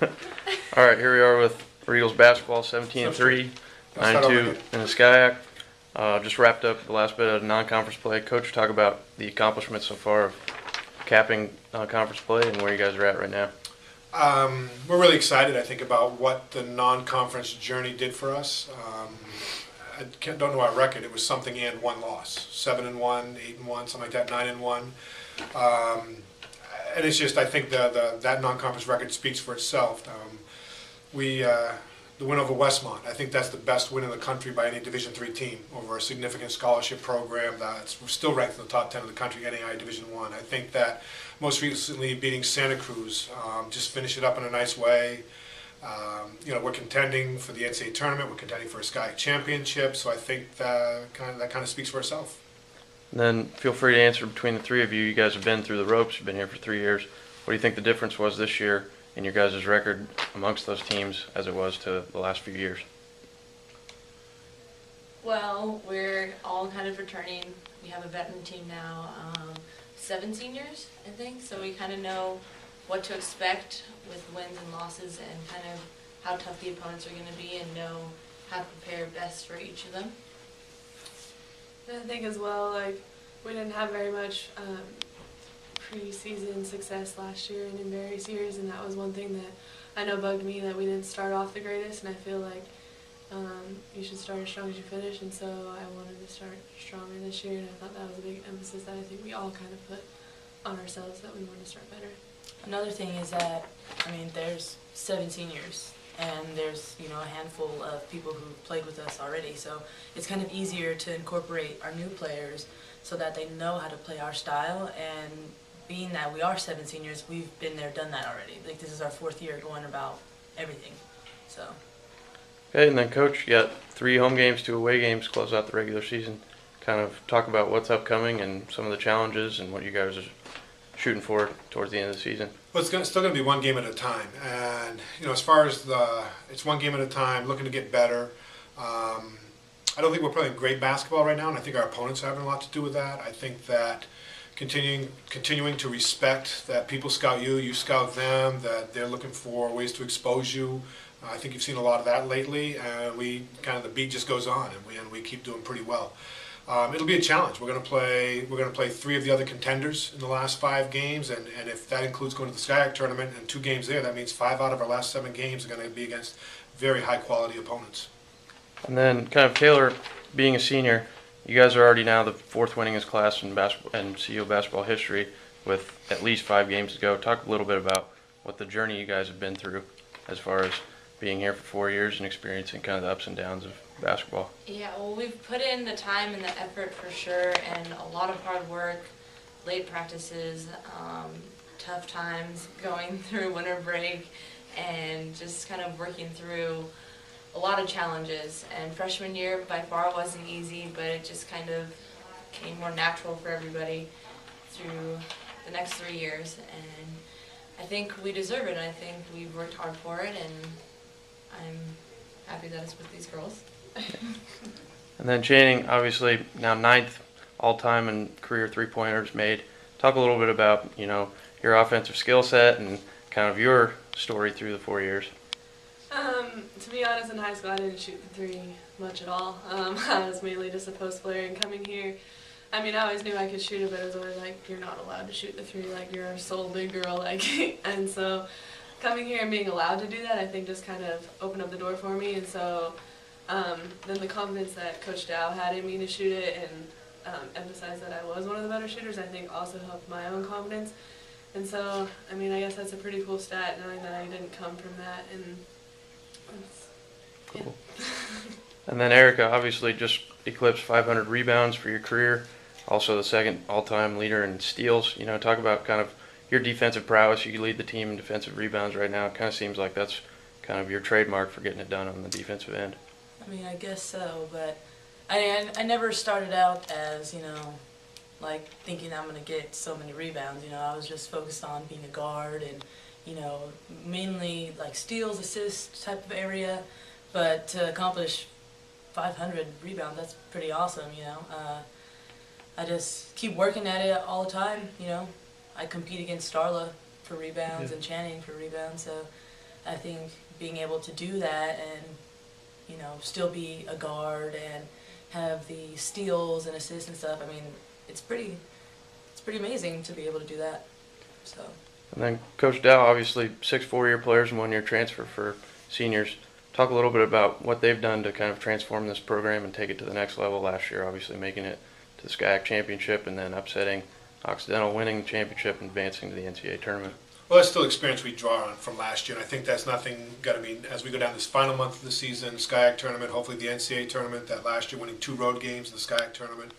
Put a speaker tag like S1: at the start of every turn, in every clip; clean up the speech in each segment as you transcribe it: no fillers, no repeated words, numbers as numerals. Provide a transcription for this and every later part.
S1: All right, here we are with Eagles basketball, 17-3, 9-2 in the SCIAC. Just wrapped up the last bit of non-conference play. Coach, talk about the accomplishments so far of capping conference play and where you guys are at right now.
S2: We're really excited, I think, about what the non-conference journey did for us. Don't know our record. It was something and one loss, 7-1, 8-1, something like that, 9-1. And it's just, I think that non-conference record speaks for itself. The win over Westmont, I think that's the best win in the country by any Division III team over a significant scholarship program that's still ranked in the top 10 of the country, NAI Division I. I think that most recently beating Santa Cruz, just finish it up in a nice way. We're contending for the NCAA tournament. We're contending for a SCIAC championship. So I think that kind of speaks for itself.
S1: And then feel free to answer between the three of you. You guys have been through the ropes. You've been here for 3 years. What do you think the difference was this year in your guys' record amongst those teams as it was to the last few years?
S3: Well, we're all kind of returning. We have a veteran team now, 7 seniors, I think, so we kind of know what to expect with wins and losses and kind of how tough the opponents are going to be and know how to prepare best for each of them.
S4: I think as well, we didn't have very much preseason success last year and in various years, and that was one thing that I know bugged me, that we didn't start off the greatest, and I feel like you should start as strong as you finish, and so I wanted to start stronger this year, and I thought that was a big emphasis that I think we all kind of put on ourselves, that we wanted to start better.
S5: Another thing is that, there's 7 seniors, and there's, a handful of people who played with us already, so it's kind of easier to incorporate our new players so that they know how to play our style, and being that we are 7 seniors, we've been there, done that already. This is our 4th year going about everything, so.
S1: Okay, and then Coach, you got 3 home games, 2 away games, close out the regular season. Kind of talk about what's upcoming and some of the challenges and what you guys are shooting for towards the end of the season.
S2: Well, it's still going to be one game at a time, and as far as it's one game at a time, looking to get better. I don't think we're playing great basketball right now, and I think our opponents are having a lot to do with that. I think that continuing to respect that people scout you, you scout them, that they're looking for ways to expose you. I think you've seen a lot of that lately, and the beat just goes on, and we keep doing pretty well. It'll be a challenge. We're going to play 3 of the other contenders in the last 5 games, and if that includes going to the SCIAC tournament and 2 games there, that means 5 out of our last 7 games are going to be against very high quality opponents.
S1: And then kind of Taylor, being a senior, you guys are already now the 4th winningest class in basketball and CEO basketball history with at least 5 games to go. Talk a little bit about what the journey you guys have been through as far as being here for 4 years and experiencing kind of the ups and downs of basketball.
S3: Yeah, well, we've put in the time and the effort for sure, and a lot of hard work, late practices, tough times going through winter break, and just kind of working through a lot of challenges. And freshman year by far wasn't easy, but it just kind of came more natural for everybody through the next 3 years, and I think we deserve it. I think we've worked hard for it, and I'm happy that it's with these girls.
S1: And then Channing, obviously now 9th all-time in career 3-pointers made. Talk a little bit about, your offensive skill set and kind of your story through the 4 years.
S4: To be honest, in high school I didn't shoot the 3 much at all. I was mainly just a post player, and coming here, I always knew I could shoot it, but it was always you're not allowed to shoot the 3, you're a sole big girl, and so coming here and being allowed to do that, I think just kind of opened up the door for me, and so then the confidence that Coach Dow had in me to shoot it and emphasize that I was one of the better shooters, I think also helped my own confidence. And so, I guess that's a pretty cool stat, knowing that I didn't come from that. And
S1: cool. And then Erica, obviously just eclipsed 500 rebounds for your career, also the 2nd all-time leader in steals. Talk about kind of your defensive prowess. You lead the team in defensive rebounds right now. It kind of seems like that's kind of your trademark for getting it done on the defensive end.
S5: I guess so, but I never started out as, thinking I'm going to get so many rebounds. I was just focused on being a guard and, mainly steals, assists type of area. But to accomplish 500 rebounds, that's pretty awesome, I just keep working at it all the time, I compete against Starla for rebounds and Channing for rebounds, so I think being able to do that and, you know, still be a guard and have the steals and assists and stuff, I mean, it's pretty amazing to be able to do that. So.
S1: And then Coach Dow, obviously 6 4-year players and 1-year transfer for seniors. Talk a little bit about what they've done to kind of transform this program and take it to the next level last year, obviously making it to the SCIAC championship and then upsetting Occidental, winning the championship and advancing to the NCAA tournament.
S2: Well, that's still experience we draw on from last year, and I think that's nothing got to be, as we go down this final month of the season, SCIAC tournament, hopefully the NCAA tournament, that last year winning 2 road games in the SCIAC tournament,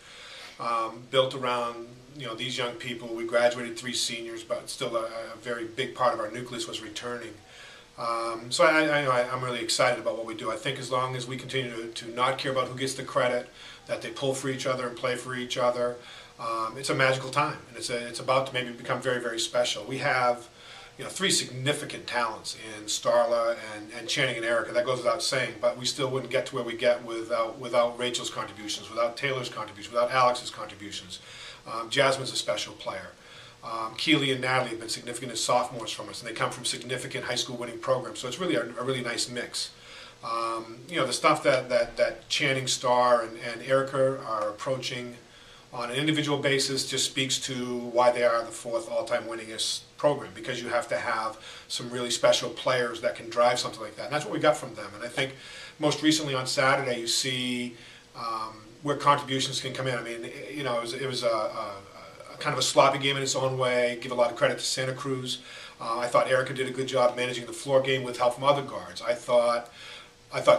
S2: built around, you know, these young people. We graduated 3 seniors, but still a very big part of our nucleus was returning. So I'm really excited about what we do. I think as long as we continue to not care about who gets the credit, that they pull for each other and play for each other, it's a magical time, and it's about to maybe become very, very special. We have, you know, 3 significant talents in Starla and Channing and Erica. That goes without saying, but we still wouldn't get to where we get without Rachel's contributions, without Taylor's contributions, without Alex's contributions. Jasmine's a special player. Keely and Natalie have been significant as sophomores from us, and they come from significant high school winning programs. So it's really a really nice mix. You know, the stuff that Channing, Star, and Erica are approaching on an individual basis just speaks to why they are the 4th all-time winningest program, because you have to have some really special players that can drive something like that. And that's what we got from them. And I think most recently on Saturday you see where contributions can come in. I mean, you know, it was a kind of a sloppy game in its own way. Give a lot of credit to Santa Cruz. I thought Erica did a good job managing the floor game with help from other guards. I thought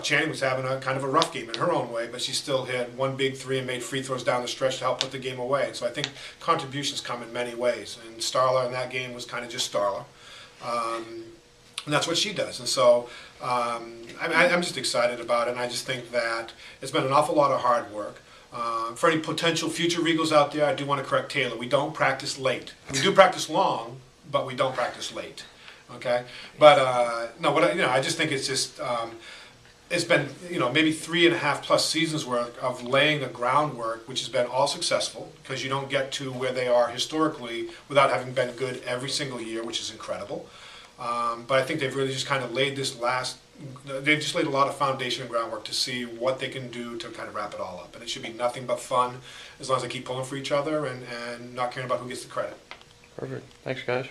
S2: Channing was having a kind of a rough game in her own way, but she still hit 1 big 3 and made free throws down the stretch to help put the game away. So I think contributions come in many ways, and Starla in that game was kind of just Starla, and that's what she does. And so I'm just excited about it, and I just think that it's been an awful lot of hard work. For any potential future Regals out there, I do want to correct Taylor. We don't practice late. We do practice long, but we don't practice late. Okay, but no, I just think it's just. It's been, you know, maybe 3.5+ seasons worth of laying the groundwork, which has been all successful, because you don't get to where they are historically without having been good every single year, which is incredible. But I think they've really just kind of laid they've just laid a lot of foundation and groundwork to see what they can do to kind of wrap it all up. And it should be nothing but fun as long as they keep pulling for each other and not caring about who gets the credit.
S1: Perfect. Thanks, guys.